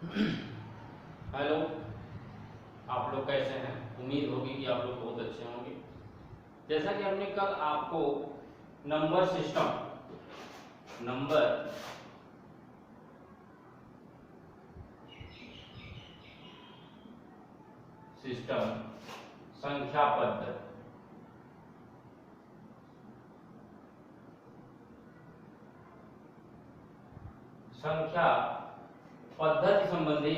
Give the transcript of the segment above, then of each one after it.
Hello, आप लोग कैसे हैं? उम्मीद होगी कि आप लोग बहुत अच्छे होंगे। जैसा कि हमने कल आपको नंबर सिस्टम संख्या पद्धति संबंधी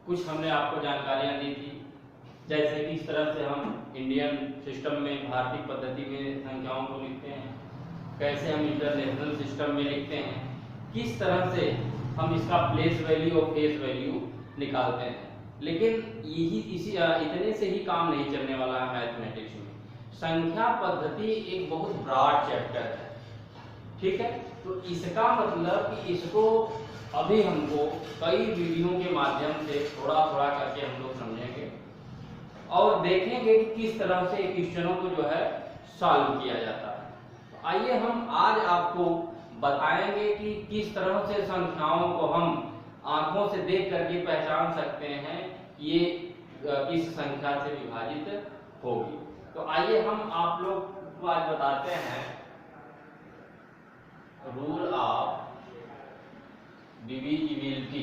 कुछ हमने आपको जानकारियां दी थी। जैसे कि इस तरह से हम इंडियन सिस्टम में भारतीय पद्धति में संख्याओं को लिखते हैं, कैसे हम इंटरनेशनल सिस्टम में लिखते हैं, किस तरह से हम इसका प्लेस वैल्यू और फेस वैल्यू निकालते हैं। लेकिन इतने से ही काम नहीं चलने वाला है मैथमेटिक्स में। संख्या पद्धति एक बहुत ब्रॉड चैप्टर है, ठीक है। तो इसका मतलब कि इसको अभी हमको कई वीडियो के माध्यम से थोड़ा थोड़ा करके हम लोग समझेंगे और देखेंगे कि किस तरह से क्वेश्चनों को जो है सॉल्व किया जाता है। तो आइए हम आज आपको बताएंगे कि किस तरह से संख्याओं को हम आंखों से देख करके पहचान सकते हैं ये किस संख्या से विभाजित होगी। तो आइए हम आप लोग को आज बताते हैं रूल ऑफ डिविजिबिलिटी।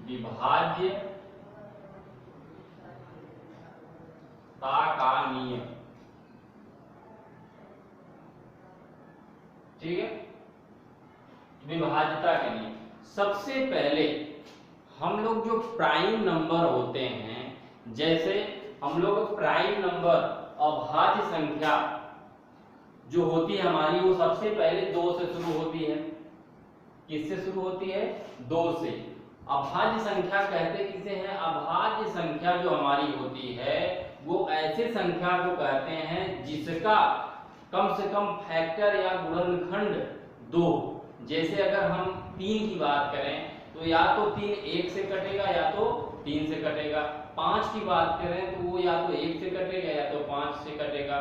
विभाज्यता का नियम, ठीक है। विभाज्यता के नियम, सबसे पहले हम लोग जो प्राइम नंबर होते हैं, जैसे हम लोग प्राइम नंबर अभाज्य संख्या जो होती है हमारी, वो सबसे पहले 2 से शुरू होती है। किससे शुरू होती है? 2 से। अभाज्य संख्या कहते किसे हैं? अभाज्य संख्या जो हमारी होती है वो ऐसे संख्या को कहते हैं जिसका कम से कम फैक्टर या गुणनखंड 2। जैसे अगर हम 3 की बात करें तो या तो 3 1 से कटेगा या तो 3 से कटेगा। 5 की बात करें तो वो या तो 1 से कटेगा या तो 5 से कटेगा।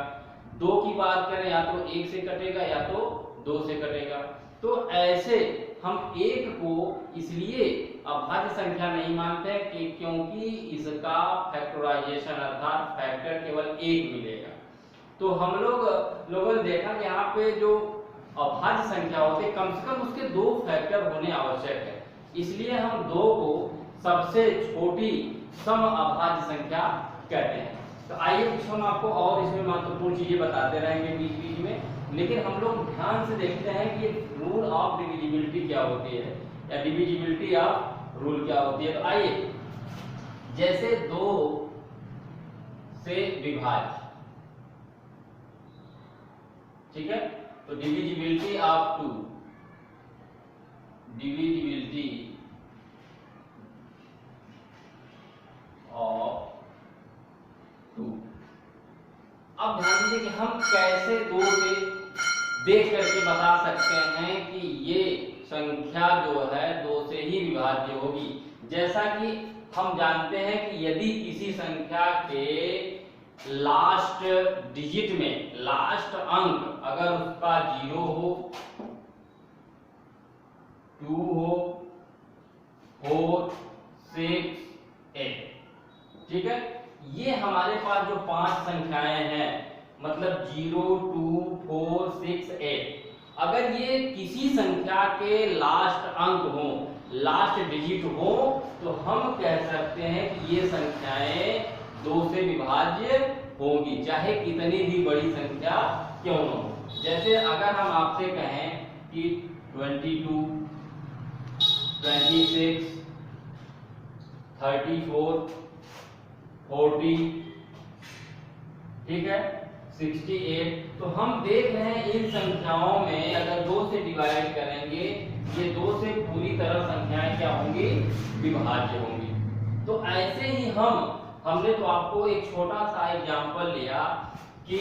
2 की बात करें या तो 1 से कटेगा या तो 2 से कटेगा। तो ऐसे हम 1 को इसलिए अभाज्य संख्या नहीं मानते कि क्योंकि इसका फैक्टराइजेशन अर्थात फैक्टर केवल 1 मिलेगा। तो हम लोगों ने देखा कि यहाँ पे जो अभाज्य संख्या होती है कम से कम उसके 2 फैक्टर होने आवश्यक है, इसलिए हम 2 को सबसे छोटी सम अभाज्य संख्या कहते हैं। तो आइए कुछ हम आपको और इसमें महत्वपूर्ण चीजें बताते रहेंगे बीच बीच में, लेकिन हम लोग ध्यान से देखते हैं कि रूल ऑफ डिविजिबिलिटी क्या होती है या डिविजिबिलिटी ऑफ रूल क्या होती है। तो आइए, जैसे 2 से विभाज्य, ठीक है। तो डिविजिबिलिटी ऑफ 2, डिविजिबिलिटी ऑफ 2। अब ध्यान दीजिए कि हम कैसे 2 से देख करके बता सकते हैं कि ये संख्या जो है 2 से ही विभाज्य होगी। जैसा कि हम जानते हैं कि यदि किसी संख्या के लास्ट डिजिट में लास्ट अंक अगर उसका 0 हो, 2 हो, 4, 6, 8, ठीक है। ये हमारे पास जो 5 संख्याएं हैं, मतलब 0, 2, 4, 6, 8, अगर ये किसी संख्या के लास्ट अंक हो, लास्ट डिजिट हो, तो हम कह सकते हैं कि ये संख्याएं 2 से विभाज्य होगी, चाहे कितनी भी बड़ी संख्या क्यों न हो। जैसे अगर हम आपसे कहें कि 22, 26, 34, 40, ठीक है, 68, तो हम देख रहे हैं इन संख्याओं में अगर 2 से डिवाइड करेंगे, ये 2 से पूरी तरह संख्याएं क्या होंगी? विभाज्य होंगी। तो ऐसे ही हमने तो आपको एक छोटा सा एग्जांपल लिया कि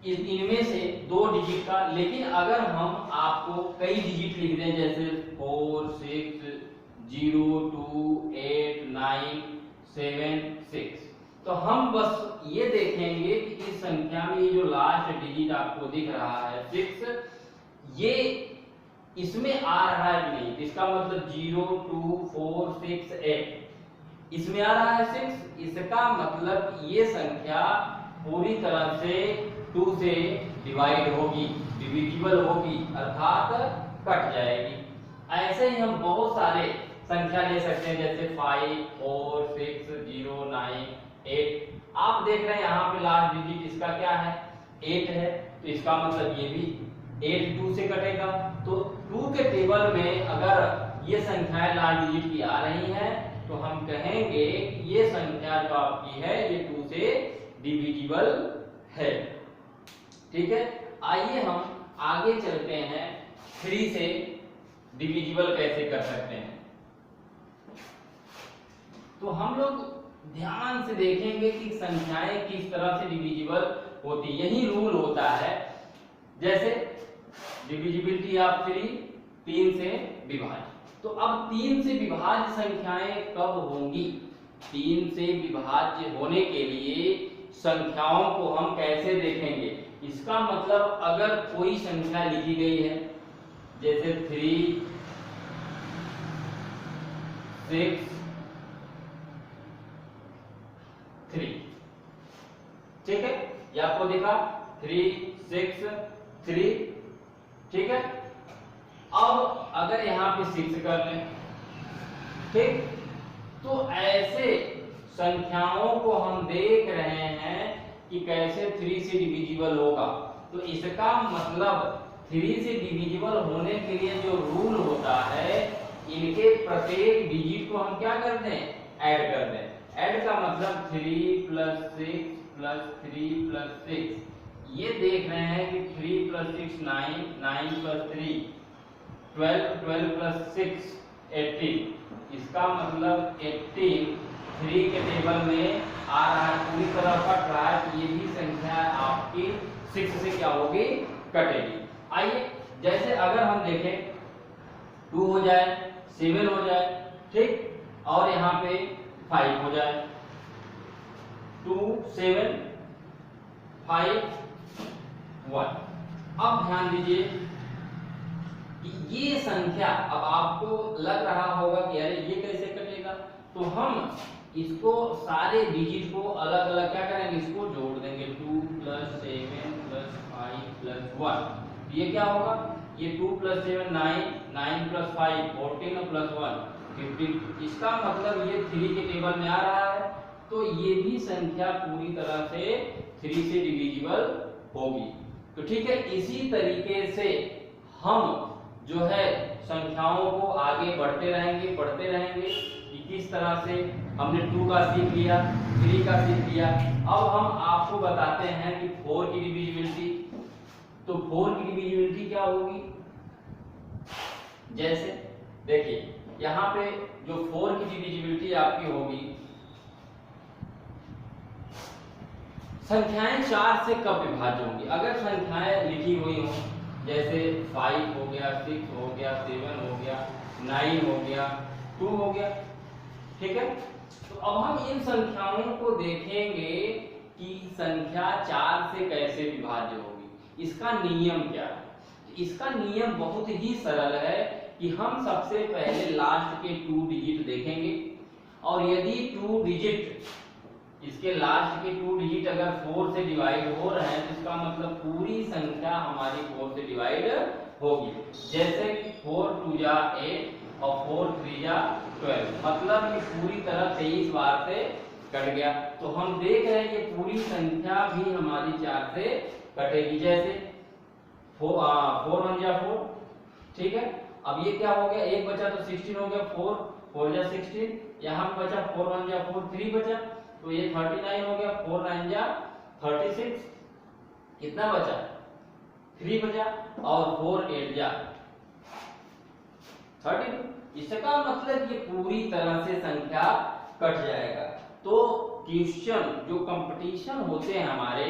इनमें से 2 डिजिट का, लेकिन अगर हम आपको कई डिजिट लिख दें जैसे 4, 6, 0, 2, 8, 9, 7, 6, तो हम बस ये देखेंगे कि इस संख्या में ये जो लास्ट डिजिट आपको दिख रहा है 6, ये इसमें आ रहा है कि नहीं। इसका मतलब 0 2 4 6 8 इसमें आ रहा है 6, इसका मतलब ये संख्या पूरी तरह से 2 से डिवाइड होगी, डिविजिबल होगी, अर्थात कट जाएगी। ऐसे ही हम बहुत सारे संख्या ले सकते हैं, जैसे 5 4 6 0 9 8। आप देख रहे हैं यहाँ पे लास्ट डिजिट इसका क्या है 8 है, तो इसका मतलब ये भी 8 2 से कटेगा। तो 2 के टेबल में अगर ये संख्याएं लास्ट डिजिट की आ रही हैं तो हम कहेंगे कि ये संख्या जो आपकी है ये 2 से डिविजिबल है। ठीक है, आइए हम आगे चलते हैं 3 से डिविजिबल कैसे कर सकते हैं। तो हम लोग ध्यान से देखेंगे कि संख्याएं किस तरह से डिविजिबल होती, यही रूल होता है। जैसे डिविजिबिलिटी ऑफ 3 से विभाज्य। तो अब 3 से विभाज्य संख्याएं कब होंगी? 3 से विभाज्य होने के लिए संख्याओं को हम कैसे देखेंगे? इसका मतलब अगर कोई संख्या लिखी गई है जैसे 3 6 3, ठीक है, ये आपको दिखा 3 6 3, ठीक है। अब अगर यहाँ पे 6 कर लें, ठीक, तो ऐसे संख्याओं को हम देख रहे हैं कि कैसे 3 से डिविजिबल होगा। तो इसका मतलब 3 से डिविजिबल होने के लिए जो रूल होता है, इनके प्रत्येक डिजिट को हम क्या कर दें? ऐड कर दें। ऐड का मतलब 3 + 6 + 3 + 6। ये देख रहे हैं कि 3 + 6 9, 9 + 3 12, 12 + 6 18। इसका मतलब 18 3 के टेबल में आ रहा है, पूरी तरह कट रहा है। तो ये भी संख्या आपकी 6 से क्या होगी? कटेगी। आइए, जैसे अगर हम देखें 2 हो जाए, 7 हो जाए, ठीक, और यहाँ पे 5 हो जाए, 2 7 5 1। अब ध्यान दीजिए कि ये संख्या, अब आपको लग रहा होगा कि अरे ये कैसे कटेगा, तो हम इसको सारे डिजिट को अलग अलग क्या करेंगे? इसको जोड़ देंगे। 2 + 7 + 5 + 1। ये क्या होगा? ये 2 + 7 9, 9 + 5 14 + 1 15। इसका मतलब ये 3 के टेबल में आ रहा है, तो ये भी संख्या पूरी तरह से 3 से डिविजिबल होगी। तो ठीक है, इसी तरीके से हम जो है संख्याओं को आगे बढ़ते रहेंगे कि किस तरह से हमने 2 का सीख लिया, 3 का सीख लिया। अब हम आपको बताते हैं कि 4 की डिविजिबिलिटी। तो 4 की डिविजिबिलिटी क्या होगी? जैसे देखिए यहाँ पे जो 4 की डिविजिबिलिटी आपकी होगी, संख्याएं 4 से कब विभाज्य होंगी? अगर संख्याएं लिखी हुई हो जैसे 5 हो गया, 6 हो गया, 7 हो गया, 9 हो गया, 2 हो गया, ठीक है। तो अब हम इन संख्याओं को देखेंगे कि संख्या 4 से कैसे विभाज्य होगी, इसका नियम क्या है। इसका नियम बहुत ही सरल है कि हम सबसे पहले लास्ट के 2 डिजिट देखेंगे, और यदि 2 डिजिट, इसके लास्ट के 2 डिजिट अगर 4 से डिवाइड हो रहे हैं, तो इसका मतलब पूरी संख्या हमारी 4 से डिवाइड होगी। जैसे कि 4 2 जा 8 और 4 3 जा 12, मतलब ये पूरी तरह 23 बार से कट गया। तो हम देख रहे हैं ये पूरी संख्या भी हमारी 4 से कटेगी। जैसे 4 1 जा 4, ठीक है। अब ये क्या हो गया, एक बचा तो 16 हो गया, 4 4 जा 16, यहाँ पे बचा 4 1 जा 4 3 बचा, तो ये 39 हो गया, 4 9 जा 36, कितना बचा 3 बचा, और 4 8 जा 32। इसका मतलब ये पूरी तरह से संख्या कट जाएगा। तो क्वेश्चन जो कंपटीशन होते हैं हमारे,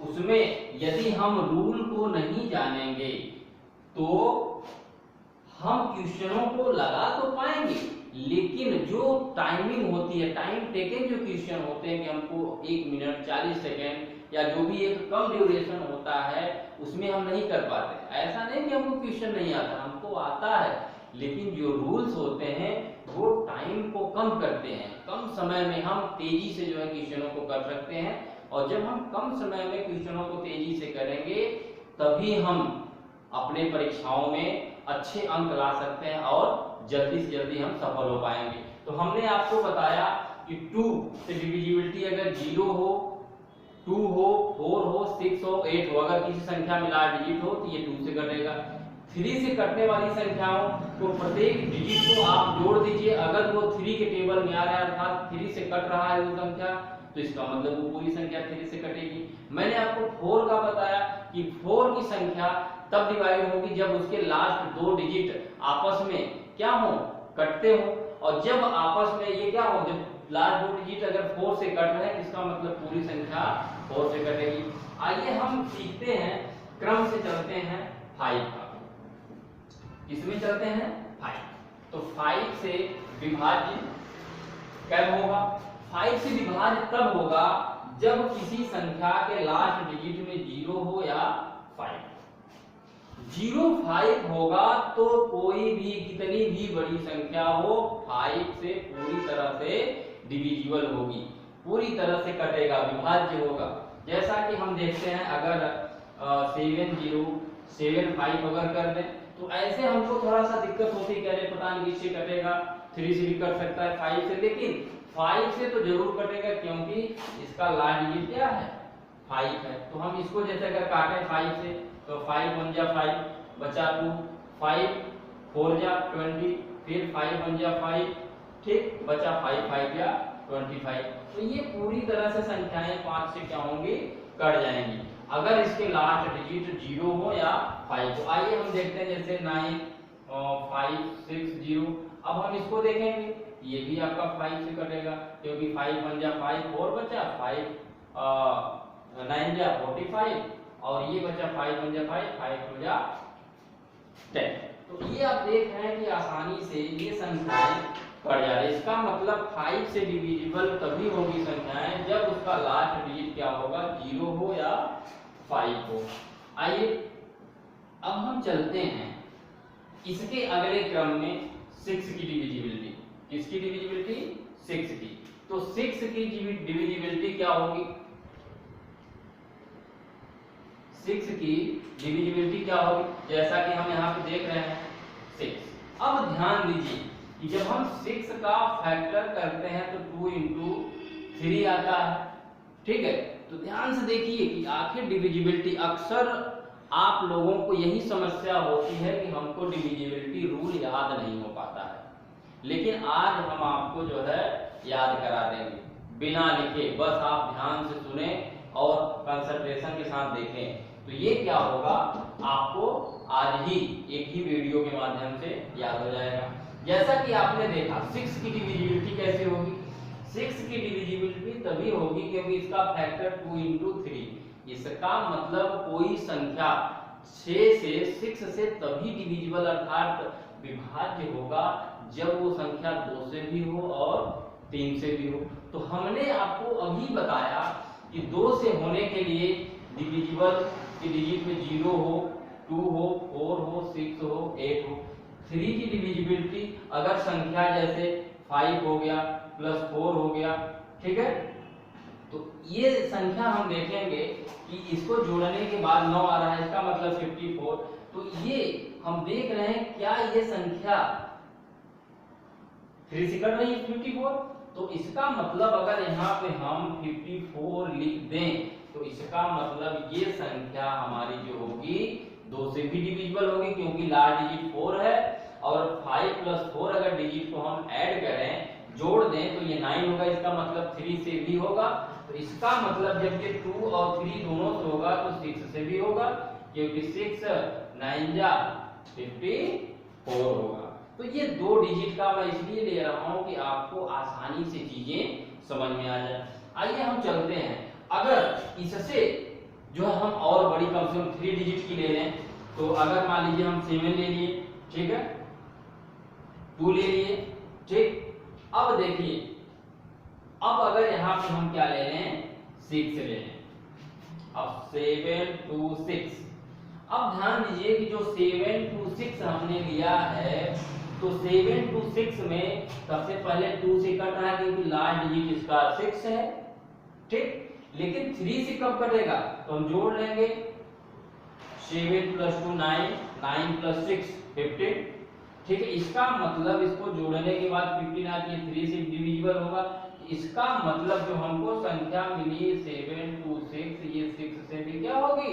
उसमें यदि हम रूल को नहीं जानेंगे तो हम क्वेश्चनों को लगा तो पाएंगे, लेकिन जो टाइमिंग होती है, टाइम टेकन जो क्वेश्चन होते हैं कि हमको 1 मिनट 40 सेकेंड या जो भी एक कम ड्यूरेशन होता है उसमें हम नहीं कर पाते। ऐसा नहीं कि हमको क्वेश्चन नहीं आता, हमको आता है, लेकिन जो रूल्स होते हैं वो टाइम को कम करते हैं। कम समय में हम तेजी से जो है क्वेश्चनों को कर सकते हैं, और जब हम कम समय में क्वेश्चनों को तेजी से करेंगे तभी हम अपने परीक्षाओं में अच्छे अंक ला सकते हैं और जल्दी से जल्दी हम सफल हो पाएंगे। तो हमने आपको बताया कि 2 से डिविजिबिलिटी अगर 0 हो, 2 हो, 4 हो, 6 हो, 8 हो, अगर किसी संख्या में लार्ज डिजिट हो तो ये 2 से कटेगा। 3 से कटने वाली संख्याओं को प्रत्येक डिजिट को आप जोड़ दीजिए, अगर वो 3 के टेबल में आ रहा है अर्थात 3 से कट रहा है वो संख्या, तो इसका मतलब वो पूरी संख्या 3 से कटेगी। मैंने आपको 4 का बताया कि 4 की संख्या तब डिवाइड होगी जब उसके लास्ट 2 डिजिट आपस में क्या हो, कटते हो, और जब आपस में ये क्या हो, जब लास्ट 2 डिजिट अगर 4 से कट रहे हैं इसका मतलब पूरी संख्या 4 से कटेगी। आइए हम सीखते हैं, क्रम से चलते हैं 5 का। इसमें चलते हैं 5, तो 5 से विभाज्य कब होगा? 5 से विभाज्य तब होगा जब किसी संख्या के लास्ट डिजिट में 0 हो या 5। 0 5 होगा तो कोई भी कितनी भी बड़ी संख्या हो 5 से पूरी तरह से डिविजिबल होगी, पूरी तरह से कटेगा, विभाज्य होगा। जैसा कि हम देखते हैं अगर 7 0 7 5 अगर कर दें तो ऐसे हमको थोड़ा सा दिक्कत होती है, कह पता नहीं किससे कटेगा, 3 से भी कट सकता है, 5 से, लेकिन 5 से तो जरूर कटेगा क्योंकि इसका लास्ट डिजिट क्या है, 5 है। तो हम इसको जैसे अगर काटें 5 से तो 5 1 जा 5 बचा 2, 5 4 जा 20, फिर 5 1 जा 5, ठीक, बचा 5 5 जा 25। तो ये पूरी तरह से संख्याएं 5 से क्या होंगी, कट जाएंगी अगर इसके लास्ट डिजिट 0 हो या 5 हो। आइए हम देखते हैं जैसे 9 5 6 0। अब हम इसको देखेंगे, ये भी आपका 5 से कटेगा क्योंकि 5 1 जा 5 4 बचा, 5 9 जा 45 और ये बचा 5 1 जा 5 5 2 जा 10। तो ये आप देख रहे हैं कि आसानी से ये संख्याएं कट जा रही। इसका मतलब 5 से डिविजिबल तभी होगी संख्याएं जब उसका लास्ट डिजिट क्या होगा, 0 हो या 5 हो। आइए अब हम चलते हैं इसके अगले क्रम में 6 की डिविजिबिलिटी। किसकी डिविजिबिलिटी? 6 की। तो 6 की डिविजिबिलिटी क्या होगी? 6 की डिविजिबिलिटी क्या होगी? जैसा कि हम यहाँ पे देख रहे हैं 6। अब ध्यान दीजिए कि जब हम 6 का फैक्टर करते हैं तो 2 into 3 आता है, ठीक है। तो ध्यान से देखिए कि आखिर डिविजिबिलिटी, अक्सर आप लोगों को यही समस्या होती है कि हमको डिविजिबिलिटी रूल याद नहीं हो पाता है, लेकिन आज हम आपको जो है याद करा देंगे बिना लिखे, बस आप ध्यान से सुने और कंसंट्रेशन के साथ देखें। तो ये क्या होगा, आपको आज ही एक ही वीडियो के माध्यम से याद हो जाएगा। जैसा कि आपने देखा 6 की डिविजिबिलिटी कैसे होगी? 6 की डिविजिबिलिटी तभी होगी क्योंकि इसका फैक्टर 2 into 3। इसका मतलब कोई संख्या 6 से 6 से तभी डिविजिबल अर्थात विभाज्य होगा जब वो संख्या 2 से भी हो और 3 से भी हो। तो हमने आपको अभी बताया कि 2 से होने के लिए डिविजिबल की डिजिट में 0 हो, 2 हो, 4 हो, 6 हो, 8 हो। 3 की डिविजिबिलिटी अगर संख्या जैसे 5 हो गया प्लस 4 हो गया, ठीक है, तो ये संख्या हम देखेंगे कि इसको जोड़ने के बाद 9 आ रहा है, इसका मतलब 54। तो ये हम देख रहे हैं क्या ये संख्या 3 से कट रही है 54, तो इसका मतलब अगर यहाँ पे हम 54 लिख दें तो इसका मतलब ये संख्या हमारी जो होगी 2 से भी डिविजिबल होगी क्योंकि लास्ट डिजिट 4 है, और 5 प्लस 4 अगर डिजिट को हम ऐड करें, जोड़ दें तो ये 9 होगा, इसका मतलब 3 से भी होगा। तो इसका मतलब जब ये 2 और 3 दोनों से होगा तो 6 से भी होगा क्योंकि 6 9 जा 54 होगा। तो ये 2 डिजिट का मैं इसलिए ले रहा हूं कि आपको आसानी से चीजें समझ में आ जाए। आइए हम चलते हैं, अगर इससे जो है हम और बड़ी कम से कम 3 डिजिट की ले लें, तो अगर मान लीजिए हम 7 ले लिए, ठीक है, 2 ले लिए, ठीक, अब देखिए, अब अगर यहाँ पे हम क्या ले लें, 6 ले लें। अब 7 2 6, अब ध्यान दीजिए कि जो 7 2 6 हमने लिया है, तो 7 2 6 में सबसे पहले 2 से कट रहा है क्योंकि लास्ट डिजिट इसका 6 है, ठीक। लेकिन 3 से कब कटेगा, तो हम जोड़ लेंगे, 7 + 2 9, 9 + 6 15, ठीक है। इसका मतलब इसको जोड़ने के बाद 15 आती है, 3 से डिविजिबल होगा। इसका मतलब जो हमको संख्या मिली 7 2 6, ये 6 से भी क्या होगी,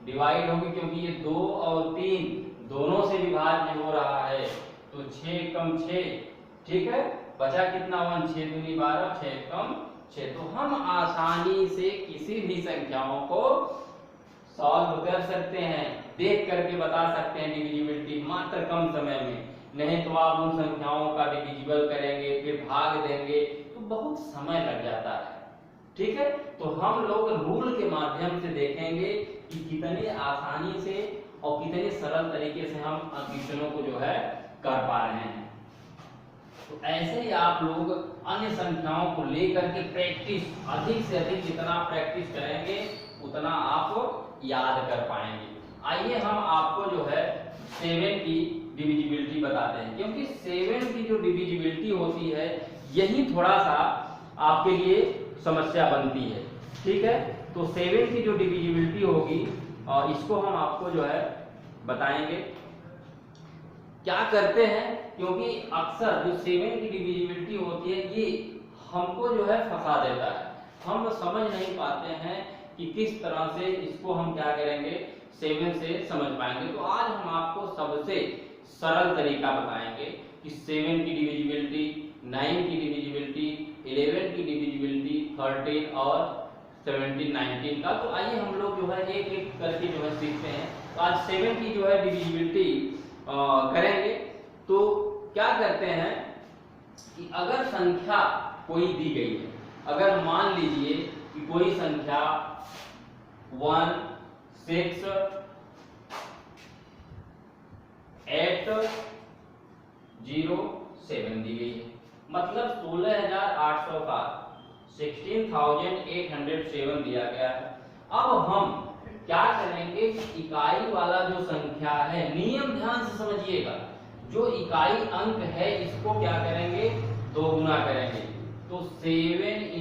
डिवाइड होगी, क्योंकि ये 2 और 3 दोनों से विभाज्य हो रहा है। तो 6 कम 6, ठीक है, बचा कितना 1, 6 दूनी 12, 6 कम 6। तो हम आसानी से किसी भी संख्याओं को सॉल्व कर सकते हैं, देख करके बता सकते हैं डिविजिबिलिटी मात्र कम समय में। नहीं तो आप उन संख्याओं का डिविजिबल करेंगे, फिर भाग देंगे, तो बहुत समय लग जाता है, ठीक है। तो हम लोग रूल के माध्यम से देखेंगे कि कितनी आसानी से और कितने सरल तरीके से हम क्वेश्चनों को जो है कर पा रहे हैं। तो ऐसे ही आप लोग अन्य संख्याओं को लेकर के प्रैक्टिस, अधिक से अधिक जितना प्रैक्टिस करेंगे उतना आप याद कर पाएंगे। आइए हम आपको जो है 7 की डिविजिबिलिटी बताते हैं, क्योंकि 7 की जो डिविजिबिलिटी होती है यही थोड़ा सा आपके लिए समस्या बनती है, ठीक है। तो 7 की जो डिविजिबिलिटी होगी और इसको हम आपको जो है बताएंगे। क्या करते हैं, क्योंकि अक्सर जो 7 की डिविजिबिलिटी होती है ये हमको जो है फंसा देता है, हम समझ नहीं पाते हैं कि किस तरह से इसको हम क्या करेंगे 7 से समझ पाएंगे। तो आज हम आपको सबसे सरल तरीका बताएंगे कि 7 की डिविजिबिलिटी, 9 की डिविजिबिलिटी, 11 की डिविजिबिलिटी, 13 और 17 19 का। तो आइए हम लोग जो है एक एक करके जो है सीखते हैं। तो आज 7 की जो है डिविजिबिलिटी करेंगे। तो क्या करते हैं कि अगर संख्या कोई दी गई है, अगर मान लीजिए कि कोई संख्या 1 6 8 0 7 दी गई है, मतलब 16,800 का 16,807 दिया गया है। अब हम क्या करेंगे, इकाई वाला जो संख्या है, नियम ध्यान से समझिएगा, जो इकाई अंक है इसको क्या करेंगे, 2 गुना करेंगे। तो 7 ×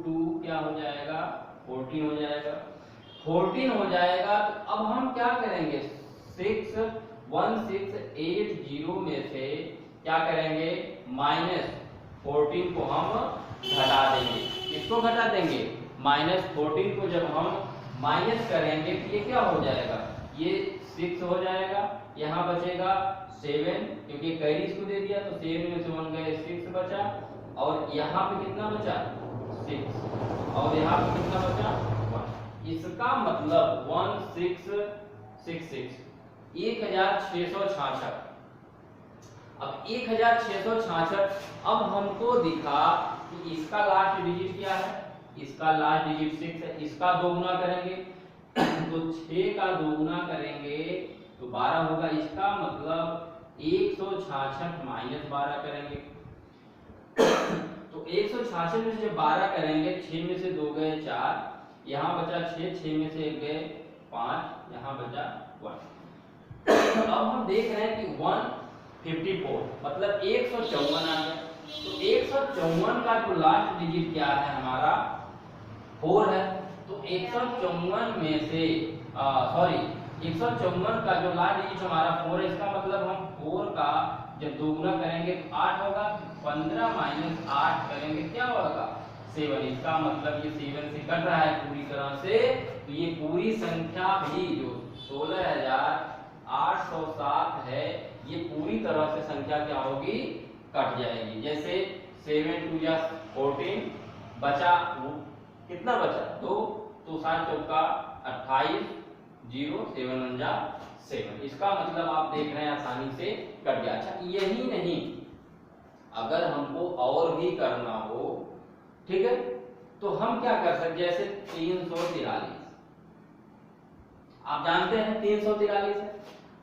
2 क्या हो जाएगा, 14 हो जाएगा, 14 हो जाएगा। तो अब हम क्या करेंगे, 1680 में से क्या करेंगे, -14 को हम घटा देंगे। इसको घटा देंगे, -14 को जब हम माइनस करेंगे तो ये क्या हो जाएगा, ये 6 हो जाएगा, यहाँ बचेगा 7, क्योंकि कैरी इसको दे दिया तो 7 में से 1 गए 6 बचा, और यहाँ पे कितना बचा 6, और यहाँ पे कितना बचा 1। इसका मतलब 1666 1666। अब 1666, अब हमको दिखा कि इसका लास्ट डिजिट क्या है, इसका लास्ट डिजिट 6 है, इसका 2 गुना करेंगे तो 6 का 2 गुना करेंगे तो 12 होगा। इसका मतलब 166 - 12 करेंगे तो 166 में से जब 12 करेंगे, 6 में से 2 गए 4, यहाँ बचा 6, 6 में से 1 गए 5, यहाँ बचा 1। अब हम देख रहे हैं कि 154 मतलब 154 आ गया। तो 154 का जो लास्ट डिजिट क्या है हमारा 4 है। तो 154 में से 154 का जो लास्ट डिजिट हमारा 4 है, इसका मतलब हम 4 का जब 2 गुना करेंगे तो 8 होगा, 15 - 8 करेंगे क्या होगा 7। इसका मतलब ये 7 से कट रहा है पूरी तरह से, तो ये पूरी संख्या भी जो 16,807 है ये पूरी तरह से संख्या क्या होगी, कट जाएगी। जैसे 7 × 2 = 14, बचा कितना बचा 2, तो 7 चौका 28, 0 7 1 जा 7। इसका मतलब आप देख रहे हैं आसानी से कट गया। अच्छा यही नहीं, अगर हमको और भी करना हो, ठीक है, तो हम क्या कर सकते, जैसे 343, आप जानते हैं 343 है।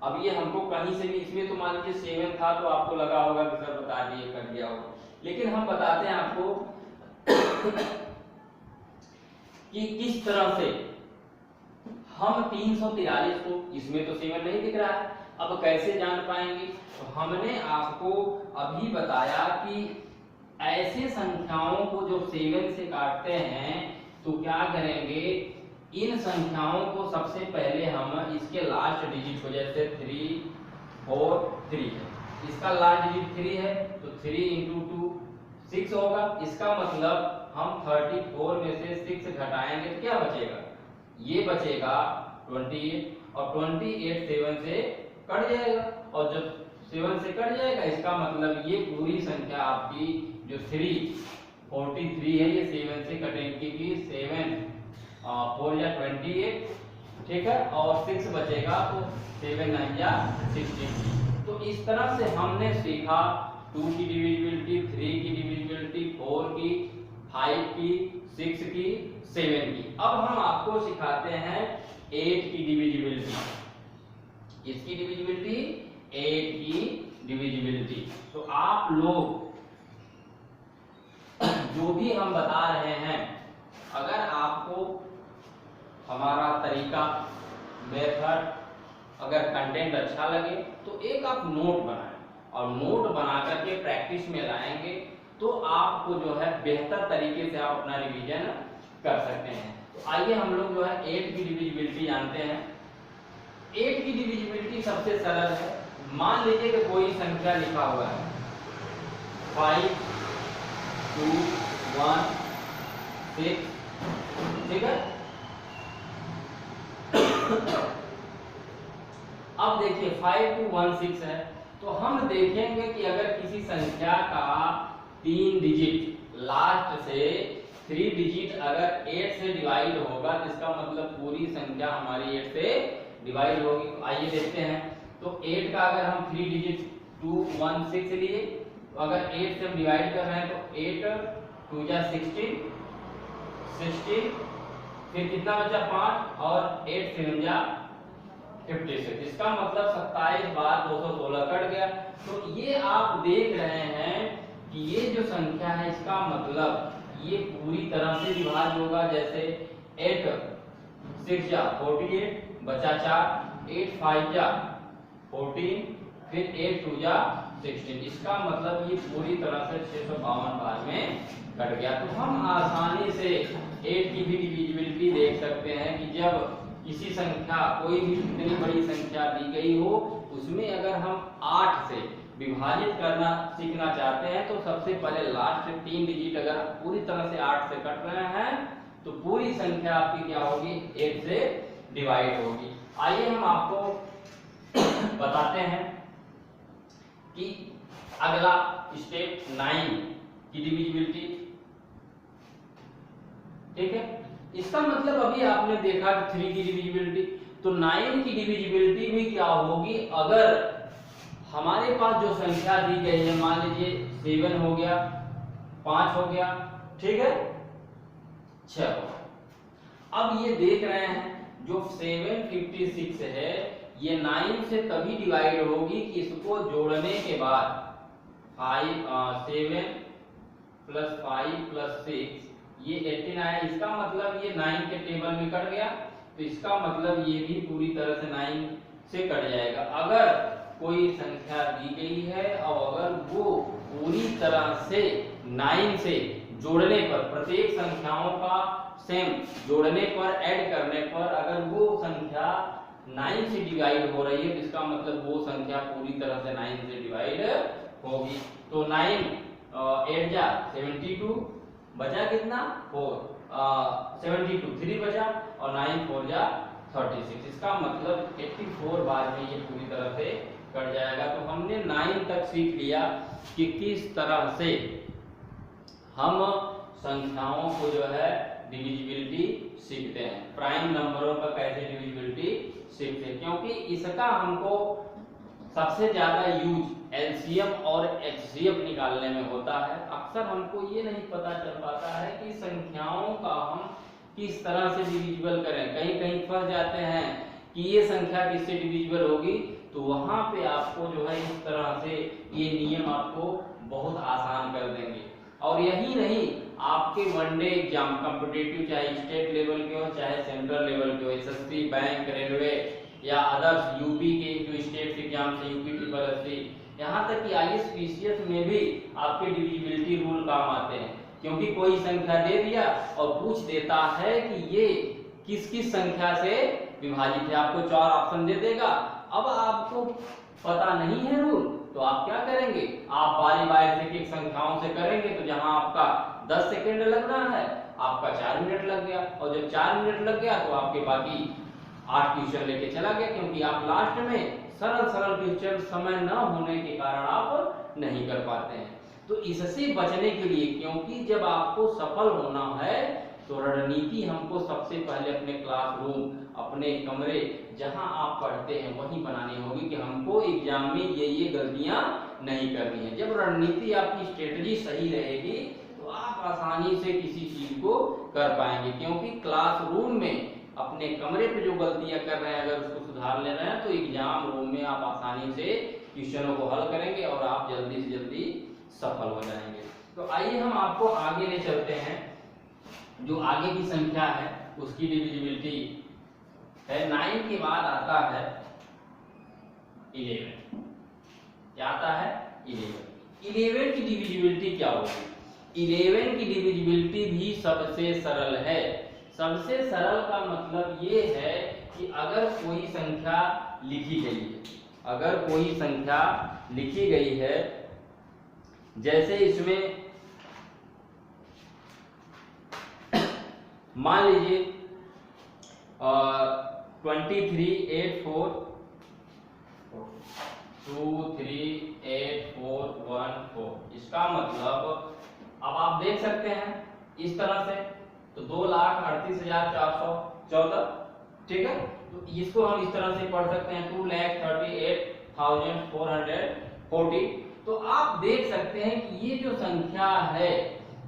अब ये हमको कहीं से भी, इसमें तो मान लीजिए 7 था तो आपको लगा होगा कि सर बता दिए कर दिया होगा, लेकिन हम बताते हैं आपको कि किस तरह से हम 343 को, इसमें तो 7 नहीं दिख रहा है, अब कैसे जान पाएंगे। तो हमने आपको अभी बताया कि ऐसे संख्याओं को जो 7 से काटते हैं तो क्या करेंगे, इन संख्याओं को सबसे पहले हम इसके लास्ट डिजिट को, जैसे 3 4 3 है, इसका लास्ट डिजिट 3 है तो 3 × 2 6 होगा। इसका मतलब हम 34 में से 6 घटाएंगे तो क्या बचेगा, ये बचेगा 28, और 28 7 से कट जाएगा, और जब 7 से कट जाएगा इसका मतलब ये पूरी संख्या आपकी जो 43 है ये 7 से कटेगी, कि 7 4 या 28, ठीक है, और 6 बचेगा तो 7 9 या 16। तो इस तरह से हमने सीखा 2 की डिविजिबिलिटी, 3 की डिविजिबिलिटी, 4 की, 5 की, 6 की, 7 की। अब हम आपको सिखाते हैं 8 की डिविजिबिलिटी। इसकी डिविजिबिलिटी 8 की डिविजिबिलिटी। तो आप लोग जो भी हम बता रहे हैं, अगर आपको हमारा तरीका, मेथड, अगर कंटेंट अच्छा लगे तो एक आप नोट बनाएं, और नोट बना करके प्रैक्टिस में लाएंगे तो आपको जो है बेहतर तरीके से आप अपना रिवीजन कर सकते हैं। तो आइए हम लोग जो है 8 की डिविजिबिलिटी जानते हैं। 8 की डिविजिबिलिटी सबसे सरल है। मान लीजिए कि कोई संख्या लिखा हुआ है 5 2 1 6, ठीक है। अब देखिए 5 2 1 6 है, तो हम देखेंगे कि अगर किसी संख्या का 3 डिजिट लास्ट से 3 डिजिट अगर 8 से डिवाइड होगा तो इसका मतलब पूरी संख्या हमारी 8 से डिवाइड होगी। तो आइए देखते हैं। तो 8 का अगर हम 3 डिजिट 2 1 6 लिए, तो अगर 8 से हम डिवाइड कर रहे हैं तो 8 2 जा 16, फिर कितना बचा 5, और 8 7 जा 56। इसका मतलब 27 बार 216 कट गया। तो ये आप देख रहे हैं कि ये जो संख्या है इसका मतलब ये पूरी तरह से विभाज्य होगा। जैसे 8 6 जा 48, बचा 4, 8 5 जा 14, फिर 8 2 जा 16। इसका मतलब ये पूरी तरह से 652 बार में कट गया। तो हम आसानी से 8 की भी डिविजिबिलिटी देख सकते हैं कि जब किसी संख्या, कोई भी कितनी बड़ी संख्या दी गई हो, उसमें अगर हम 8 से विभाजित करना सीखना चाहते हैं तो सबसे पहले लास्ट 3 डिजिट अगर पूरी तरह से 8 से कट रहे हैं तो पूरी संख्या आपकी क्या होगी, 8 से डिवाइड होगी। आइए हम आपको बताते हैं कि अगला स्टेप 9 की डिविजिबिलिटी, ठीक है। इसका मतलब अभी आपने देखा कि 3 की डिविजिबिलिटी, तो 9 की डिविजिबिलिटी भी क्या होगी, अगर हमारे पास जो संख्या दी गई है, मान लीजिए 7 हो गया, 5 हो गया, ठीक है, 6 हो गया। अब ये देख रहे हैं जो 756 है ये 9 से तभी डिवाइड होगी कि इसको जोड़ने के बाद 7 + 5 + 6 ये 18 आया। इसका मतलब ये 9 के टेबल में कट गया, तो इसका मतलब ये भी पूरी तरह से 9 से कट जाएगा। अगर कोई संख्या दी गई है और अगर वो पूरी तरह से 9 से जोड़ने पर, प्रत्येक संख्याओं का सेम जोड़ने पर, ऐड करने पर अगर वो संख्या 9 से डिवाइड हो रही है तो इसका मतलब वो संख्या पूरी तरह से 9 से डिवाइड होगी। तो 9 8 जा 72, बचा कितना 4, 72 3 बचा, और 9 4 जा 36। इसका मतलब 84 बार में ये पूरी तरह से कट जाएगा। तो हमने 9 तक सीख लिया कि किस तरह से हम संख्याओं को जो है डिविजिबिलिटी सीखते हैं, प्राइम नंबरों का कैसे डिविजिबिलिटी सीखते हैं, क्योंकि इसका हमको सबसे ज्यादा यूज एलसीएम और एचसीएफ निकालने में होता है। अक्सर हमको ये नहीं पता चल पाता है कि संख्याओं का हम किस तरह से डिविजिबल करें। कहीं कहीं फंस जाते हैं कि ये संख्या किससे डिविजिबल होगी, तो वहां पे आपको जो है इस तरह से ये नियम आपको बहुत आसान कर देंगे। और यही नहीं, आपके वनडे एग्जाम कॉम्पिटिटिव चाहे स्टेट लेवल के हो चाहे सेंट्रल लेवल के हो, एसएससी, बैंक, रेलवे या अदर्स यूपी के जो स्टेट एग्जाम से यूपी ट्रिपल एससी, यहाँ तक कि आईएएस पीसीएस में भी आपके डिविजिबिलिटी रूल काम आते हैं। क्योंकि कोई संख्या दे दिया और पूछ देता है कि ये किस किस संख्या से विभाजित है, आपको 4 ऑप्शन दे देगा। अब आपको पता नहीं है रूल, तो आप क्या करेंगे, आप बारी बारी से एक संख्याओं से करेंगे, तो जहां आपका 10 सेकंड लगना है आपका 4 मिनट लग गया, और जब 4 मिनट लग गया तो आपके बाकी 8 क्वेश्चन लेके चला गया, क्योंकि आप लास्ट में सरल सरल क्वेश्चन समय न होने के कारण आप नहीं कर पाते हैं। तो इससे बचने के लिए, क्योंकि जब आपको सफल होना है तो रणनीति हमको सबसे पहले अपने क्लासरूम, अपने कमरे जहां आप पढ़ते हैं वहीं बनानी होगी कि हमको एग्जाम में ये गलतियां नहीं करनी है। जब रणनीति आपकी स्ट्रेटजी सही रहेगी तो आप आसानी से किसी चीज को कर पाएंगे, क्योंकि क्लासरूम में अपने कमरे पे जो गलतियां कर रहे हैं अगर उसको सुधार ले रहे हैं तो एग्जाम रूम में आप आसानी से क्वेश्चनों को हल करेंगे और आप जल्दी से जल्दी सफल हो जाएंगे। तो आइए हम आपको आगे ले चलते हैं। जो आगे की संख्या है उसकी डिविजिबिलिटी है 9 के बाद आता है 11। क्या आता है? 11 की डिविजिबिलिटी क्या होगी? 11 की डिविजिबिलिटी भी सबसे सरल है। सबसे सरल का मतलब ये है कि अगर कोई संख्या लिखी गई है, अगर कोई संख्या लिखी गई है, जैसे इसमें मान लीजिए 2384 238414, इसका मतलब अब आप देख सकते हैं इस तरह से, तो 2,38,414, ठीक है। तो इसको हम इस तरह से पढ़ सकते हैं 2,38,440। तो आप देख सकते हैं कि ये जो संख्या है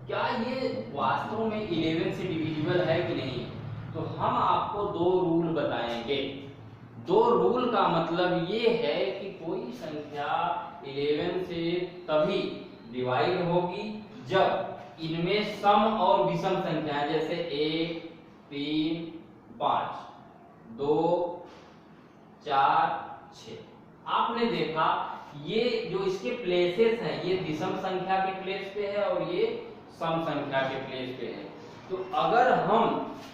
क्या ये वास्तव में 11 से डिविजिबल है कि नहीं। तो हम आपको 2 रूल बताएंगे। 2 रूल का मतलब ये है कि कोई संख्या 11 से तभी डिवाइड होगी जब इनमें सम और विषम संख्याएं, जैसे 1, 3, 5, 2, 4, 6। आपने देखा ये जो इसके प्लेसेस हैं ये विषम संख्या के प्लेस पे है और ये सम संख्या के प्लेस पे है। तो अगर हम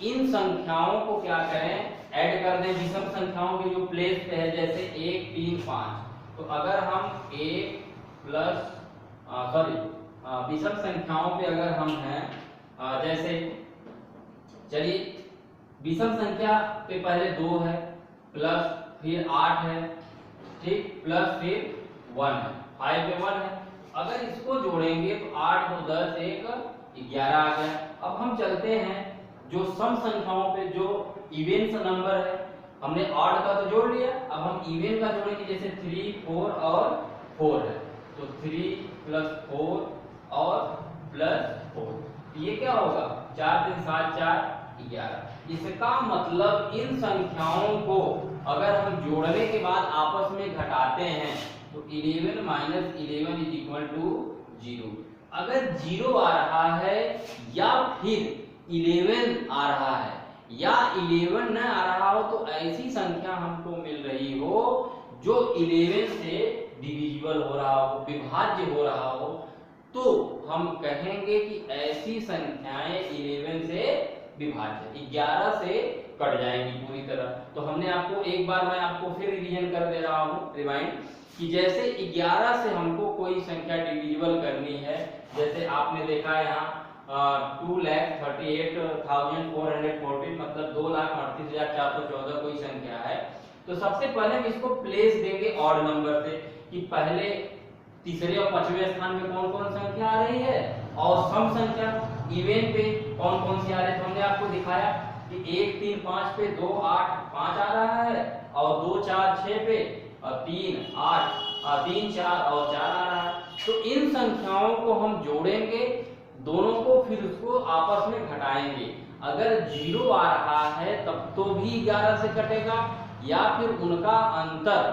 इन संख्याओं को क्या करें, ऐड कर दें विषम संख्याओं के जो प्लेस पे है, जैसे 1, 3, 5, तो अगर हम 1 प्लस विषम संख्याओं पे अगर हम हैं, जैसे चलिए विषम संख्या पे पहले 2 है, प्लस फिर 8 है, ठीक, प्लस फिर 1 है, 5 पे 1 है। अगर इसको जोड़ेंगे तो 8 2 10 1 11 आ गया। अब हम चलते हैं जो सम संख्याओं पे, जो इवेंट नंबर है, हमने ऑड का तो जोड़ लिया, अब हम इवेंट का जोड़ेंगे, जैसे 3, 4 और 4 है, तो 3 प्लस 4 और प्लस 4, ये क्या होगा 4 3 7 4 11। इसका मतलब इन संख्याओं को अगर हम जोड़ने के बाद आपस में घटाते हैं तो 11 माइनस 11 इज इक्वल टू 0। अगर 0 आ रहा है या फिर 11 आ रहा है या 11 न आ रहा हो, तो ऐसी संख्या हमको मिल रही हो जो 11 से डिविजिबल हो रहा हो, विभाज्य हो रहा हो, तो हम कहेंगे कि ऐसी संख्याएं 11 से विभाज्य, 11 से कट जाएंगी पूरी तरह। तो हमने आपको एक बार, मैं आपको फिर रिवीजन कर दे रहा हूं, रिवाइंड, कि जैसे 11 से हमको कोई संख्या डिविजिबल करनी है, जैसे आपने देखा यहाँ 2,38,440 मतलब 2,38,414 कोई संख्या है, तो सबसे पहले हम इसको प्लेस देंगे ऑड नंबर से, कि पहले तीसरे और पांचवें स्थान में कौन कौन संख्या आ रही है, और सम संख्या इवेंट पे कौन कौन सी आ रही है। तो हमने आपको दिखाया कि 1 3 5 पे 2 8 5 आ रहा है, और 2 4 6 पे 3 8 3 4 और 4 आ रहा है। तो इन संख्याओं को हम जोड़ेंगे दोनों को, फिर उसको आपस में घटाएंगे। अगर 0 आ रहा है तब तो भी 11 से कटेगा, या फिर उनका अंतर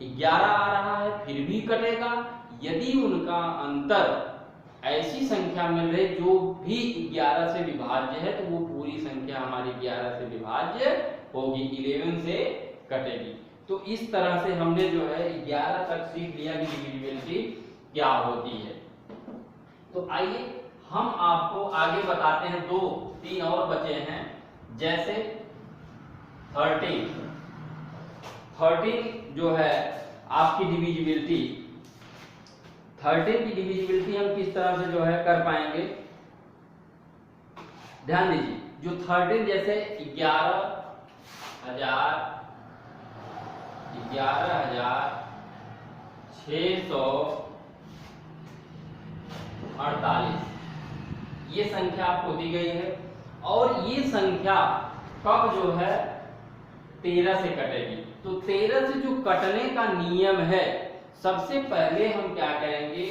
11 आ रहा है फिर भी कटेगा। यदि उनका अंतर ऐसी संख्या मिल रही जो भी 11 से विभाज्य है तो वो पूरी संख्या हमारी 11 से विभाज्य होगी, 11 से कटेगी। तो इस तरह से हमने जो है 11 तक सीख लिया कि डिविजिबिलिटी क्या होती है। तो आइए हम आपको आगे बताते हैं, 2-3 और बचे हैं। जैसे 13 जो है आपकी डिविजिबिलिटी, 13 की डिविजिबिलिटी हम किस तरह से जो है कर पाएंगे, ध्यान दीजिए। जो 13 जैसे 11,648 ये संख्या आपको दी गई है और ये संख्या कब जो है 13 से कटेगी। तो 13 से जो कटने का नियम है, सबसे पहले हम क्या करेंगे,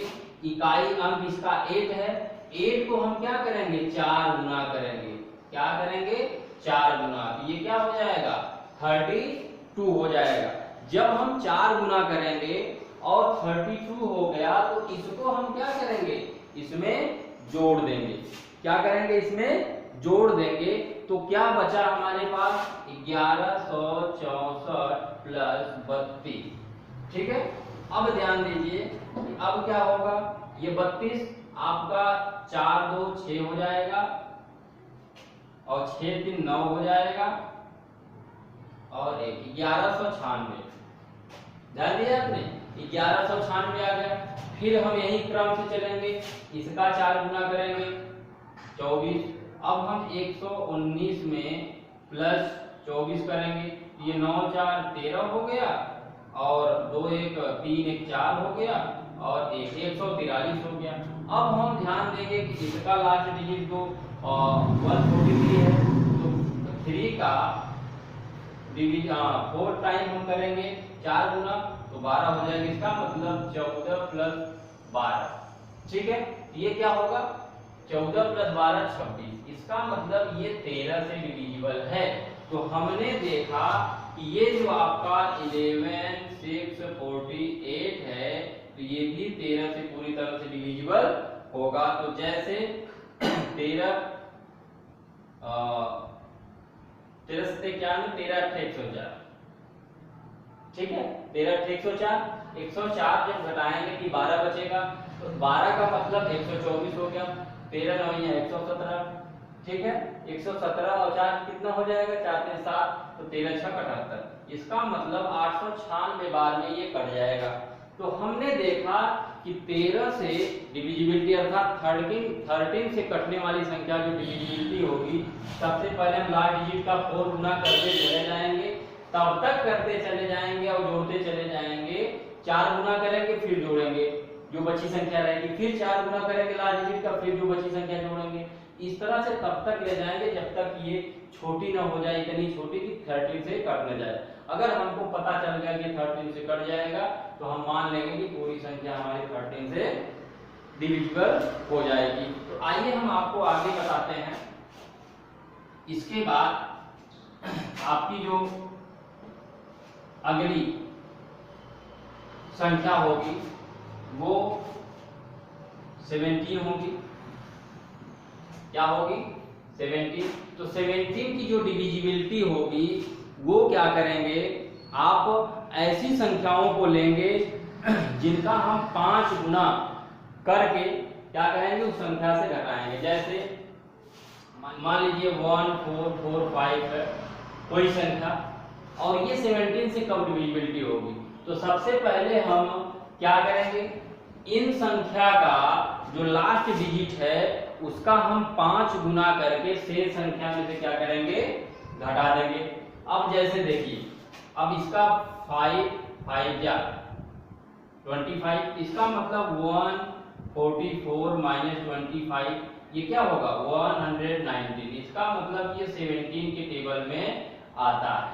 इकाई अंक इसका 8 है, 8 को हम क्या करेंगे 4 गुना करेंगे। क्या करेंगे 4 गुना, तो ये क्या हो जाएगा 32 हो जाएगा। जब हम 4 गुना करेंगे और 32 हो गया तो इसको हम क्या करेंगे इसमें जोड़ देंगे। क्या करेंगे इसमें जोड़ देंगे तो क्या बचा हमारे पास 1164 प्लस 32। ठीक है, अब ध्यान दीजिए कि अब क्या होगा, ये 32 आपका 4 2 6 हो जाएगा और 6 3 9 हो जाएगा और 1196। ध्यान दिया आपने, 1196 आ गया। फिर हम यही क्रम से चलेंगे, इसका 4 गुना करेंगे 24। अब हम 119 में प्लस 24 करेंगे, ये 9 4 13 हो गया और 2 1 3 1 4 हो गया और 143 हो गया। अब हम ध्यान देंगे कि इसका लास्ट डिजिट तो 143 है, तो 3 का डिवीजन 4 टाइम हम करेंगे 4 गुना तो 12 हो जाएगा। इसका मतलब 14 प्लस 12। ठीक है, ये क्या होगा 14 प्लस 12 26। इसका मतलब ये 13 से डिविजिबल है। तो हमने देखा कि ये जो आपका 11648 है तो ये भी 13 से पूरी तरह से डिविजिबल होगा। तो जैसे 13 से क्या है 13 8 104। ठीक है, 13 8 104, 104 जब घटाएंगे कि 12 बचेगा तो 12 का मतलब 124 हो गया, 13 9 117। ठीक है, 117 और 4 कितना हो जाएगा 4 3 7, तो 13 6 78। इसका मतलब 896 बार में ये कट जाएगा। तो हमने देखा कि 13 से डिविजिबिलिटी अर्थात 13 से कटने वाली संख्या जो डिविजिबिलिटी होगी, सबसे पहले हम लास्ट डिजिट का 4 गुना करते चले जाएंगे, तब तक करते चले जाएंगे और जोड़ते चले जाएंगे। 4 गुना करेंगे फिर जोड़ेंगे जो बची संख्या रहेगी, फिर 4 गुना करेंगे लास्ट डिजिट का, फिर जो बची संख्या जोड़ेंगे। इस तरह से तब तक ले जाएंगे जब तक ये छोटी ना हो जाए, इतनी छोटी कि 13 से कट न जाए। अगर हमको पता चल गया कि 13 से कट जाएगा तो हम मान लेंगे कि पूरी संख्या हमारी 13 से डिविजिबल हो जाएगी। तो आइए हम आपको आगे बताते हैं। इसके बाद आपकी जो अगली संख्या होगी वो 17 होगी। क्या होगी 17। तो 17 की जो डिविजिबिलिटी होगी वो क्या करेंगे, आप ऐसी संख्याओं को लेंगे जिनका हम 5 गुना करके क्या करेंगे उस संख्या से घटाएंगे। जैसे मान लीजिए 1 4 4 5 है कोई संख्या और ये 17 से कब डिविजिबिलिटी होगी। तो सबसे पहले हम क्या करेंगे, इन संख्या का जो लास्ट डिजिट है उसका हम 5 गुना करके शेष संख्या में से क्या करेंगे घटा देंगे। अब जैसे देखिए, अब इसका 5 5 या 25, इसका मतलब 144 माइनस 25 ये क्या होगा 119। इसका मतलब ये 17 के टेबल में आता है।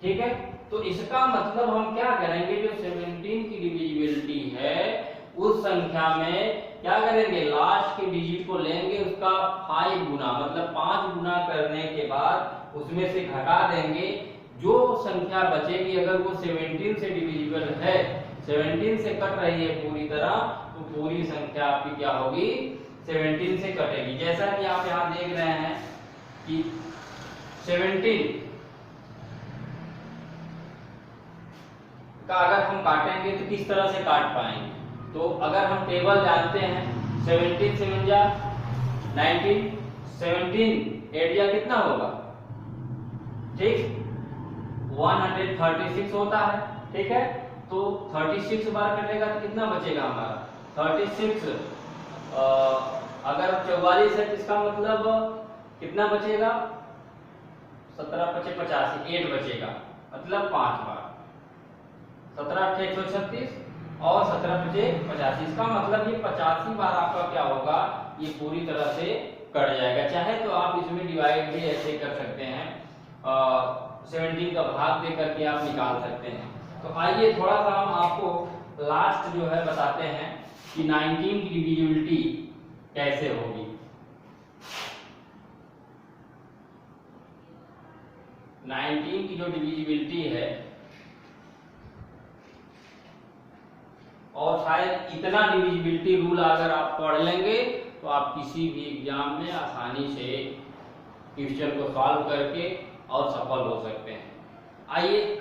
ठीक है, तो इसका मतलब हम क्या करेंगे, जो 17 की डिविजिबिलिटी है उस संख्या में क्या करेंगे, लास्ट के डिजिट को लेंगे, उसका 5 गुना मतलब 5 गुना करने के बाद उसमें से घटा देंगे जो संख्या बचेगी अगर वो 17 से डिविजिबल है, 17 से कट रही है पूरी तरह, तो पूरी संख्या आपकी क्या होगी, 17 से कटेगी। जैसा कि आप यहाँ देख रहे हैं कि 17 का अगर हम काटेंगे तो किस तरह से काट पाएंगे, तो अगर हम टेबल जानते हैं 17 7 जा 19, 17 8 जा कितना होगा, ठीक 136 होता है, ठीक है। तो 36 बार कटेगा तो कितना बचेगा हमारा 36, अगर 44 है तो इसका मतलब कितना बचेगा, 17 × 5 = 85, 8 बचेगा, मतलब 5 बार, 17 × 8 = 136 और 17 × 5 = 85, इसका मतलब ये 85 बार आपका क्या होगा, ये पूरी तरह से कट जाएगा। चाहे तो आप इसमें डिवाइड भी ऐसे कर सकते हैं, 17 का भाग दे करके आप निकाल सकते हैं। तो आइए थोड़ा सा हम आपको लास्ट जो है बताते हैं कि 19 की डिविजिबिलिटी कैसे होगी। 19 की जो डिविजिबिलिटी है, और शायद इतना डिविजिबिलिटी रूल अगर आप पढ़ लेंगे तो आप किसी भी एग्जाम में आसानी से क्वेश्चन को सॉल्व करके और सफल हो सकते हैं। आइए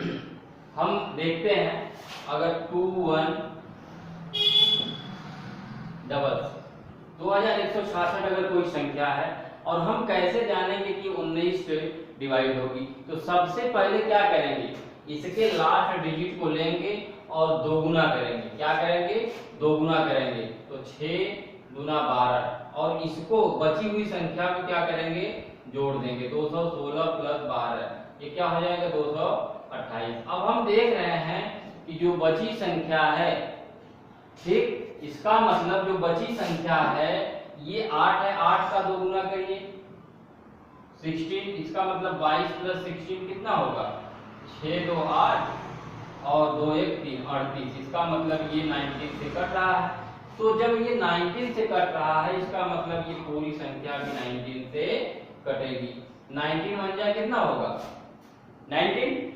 हम देखते हैं, अगर 2166 अगर कोई संख्या है और हम कैसे जानेंगे कि 19 से डिवाइड होगी, तो सबसे पहले क्या करेंगे, इसके लास्ट डिजिट को लेंगे और दोगुना करेंगे। क्या करेंगे, दोगुना करेंगे, तो 6 दूना 12, और इसको बची हुई संख्या को क्या करेंगे, जोड़ देंगे, 216 + 12, ये क्या हो जाएगा 228। अब हम देख रहे हैं कि जो बची संख्या है, ठीक, इसका मतलब जो बची संख्या है ये 8 है, 8 का दोगुना करिए 16, इसका मतलब 22 + 16 कितना होगा, 6 2 8 और 2 1 3 38, इसका मतलब ये 19 से कट रहा है। तो जब ये 19 से कट रहा है, इसका मतलब ये पूरी संख्या भी 19 से कटेगी। 19 बन जाए कितना होगा 19,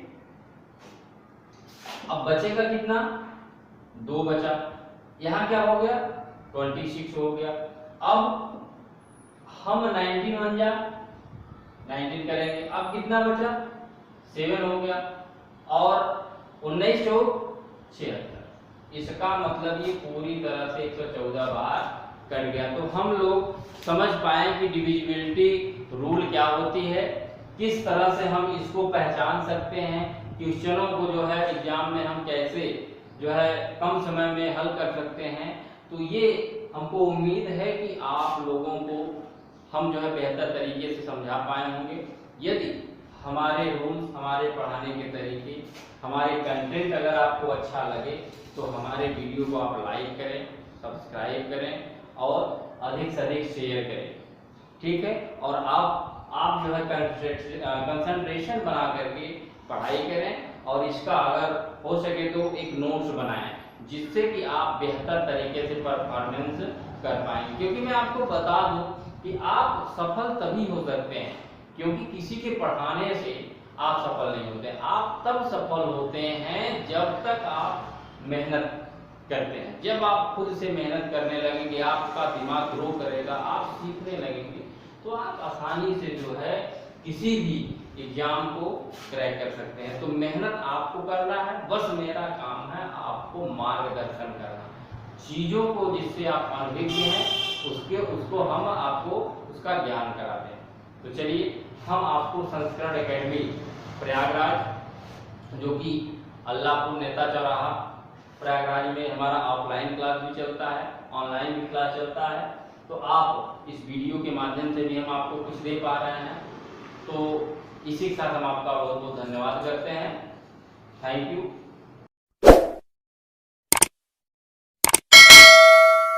अब बचेगा कितना, 2 बचा, यहाँ क्या हो गया 26 हो गया। अब हम 19 बन जा 19 करेंगे, अब कितना बचा 7 हो गया, और 19 चौक 76, इसका मतलब ये पूरी तरह से 114 बार कट गया। तो हम लोग समझ पाए कि डिविजिबिलिटी रूल क्या होती है, किस तरह से हम इसको पहचान सकते हैं, क्वेश्चनों को जो है एग्जाम में हम कैसे जो है कम समय में हल कर सकते हैं। तो ये हमको उम्मीद है कि आप लोगों को हम जो है बेहतर तरीके से समझा पाए होंगे। यदि हमारे रूल्स, हमारे पढ़ाने के तरीके, हमारे कंटेंट अगर आपको अच्छा लगे तो हमारे वीडियो को आप लाइक करें, सब्सक्राइब करें और अधिक से अधिक शेयर करें, ठीक है। और आप जो है कंसंट्रेशन बना करके पढ़ाई करें, और इसका अगर हो सके तो एक नोट्स बनाएं, जिससे कि आप बेहतर तरीके से परफॉर्मेंस कर पाएंगे। क्योंकि मैं आपको बता दूं कि आप सफल तभी हो सकते हैं, क्योंकि किसी के पढ़ाने से आप सफल नहीं होते। आप तब सफल होते हैं जब तक आप मेहनत करते हैं। जब आप खुद से मेहनत करने लगेंगे, आपका दिमाग ग्रो करेगा, आप सीखने लगेंगे, तो आप आसानी से जो है किसी भी एग्जाम को क्रैक कर सकते हैं। तो मेहनत आपको करना है, बस मेरा काम है आपको मार्गदर्शन करना, चीजों को जिससे आप अनभिज्ञ हैं उसको हम आपको उसका ज्ञान कराते हैं। तो चलिए हम आपको संस्करण एकेडमी प्रयागराज, जो कि अल्लाहपुर नेता चौराहा प्रयागराज में हमारा ऑफलाइन क्लास भी चलता है, ऑनलाइन भी क्लास चलता है। तो आप इस वीडियो के माध्यम से भी हम आपको कुछ दे पा रहे हैं। तो इसी के साथ हम आपका बहुत बहुत धन्यवाद करते हैं। Thank you.